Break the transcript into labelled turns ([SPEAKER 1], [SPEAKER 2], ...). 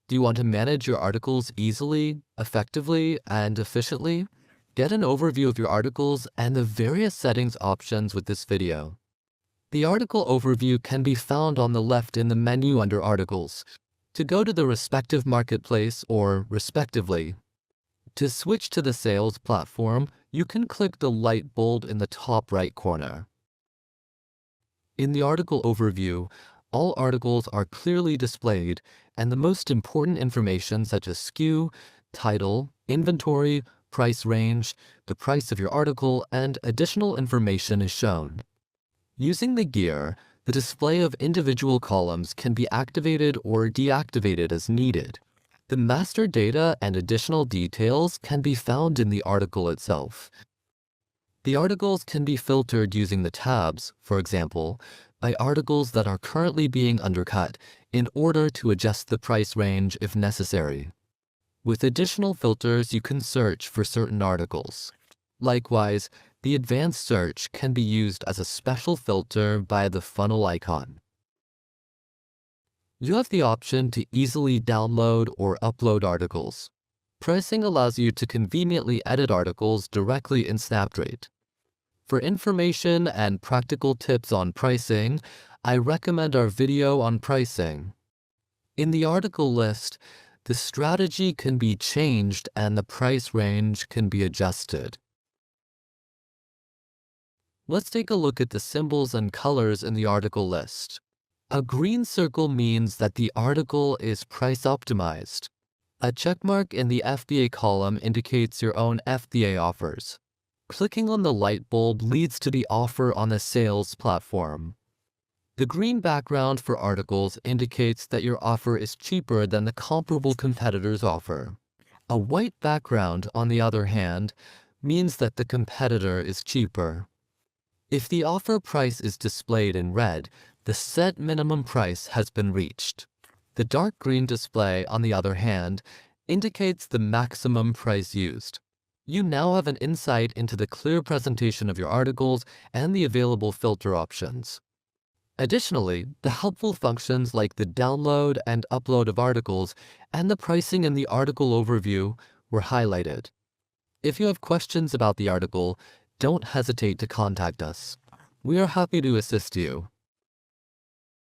[SPEAKER 1] Do you want to manage your articles easily, effectively, and efficiently? Get an overview of your articles and the various settings options with this video. The article overview can be found on the left in the menu under Articles. To go to the respective marketplace or respectively. To switch to the sales platform, you can click the light bold in the top right corner. In the article overview, all articles are clearly displayed, and the most important information such as SKU, title, inventory, price range, the price of your article, and additional information is shown. Using the gear, the display of individual columns can be activated or deactivated as needed. The master data and additional details can be found in the article itself. The articles can be filtered using the tabs, for example, by articles that are currently being undercut in order to adjust the price range if necessary. With additional filters, you can search for certain articles. Likewise, the advanced search can be used as a special filter by the funnel icon. You have the option to easily download or upload articles. Pricing allows you to conveniently edit articles directly in SnapTrade. For information and practical tips on pricing, I recommend our video on pricing. In the article list, the strategy can be changed and the price range can be adjusted. Let's take a look at the symbols and colors in the article list. A green circle means that the article is price optimized. A checkmark in the FBA column indicates your own FBA offers. Clicking on the light bulb leads to the offer on the sales platform. The green background for articles indicates that your offer is cheaper than the comparable competitor's offer. A white background, on the other hand, means that the competitor is cheaper. If the offer price is displayed in red, the set minimum price has been reached. The dark green display, on the other hand, indicates the maximum price used. You now have an insight into the clear presentation of your articles and the available filter options. Additionally, the helpful functions like the download and upload of articles and the pricing in the article overview were highlighted. If you have questions about the article, don't hesitate to contact us. We are happy to assist you.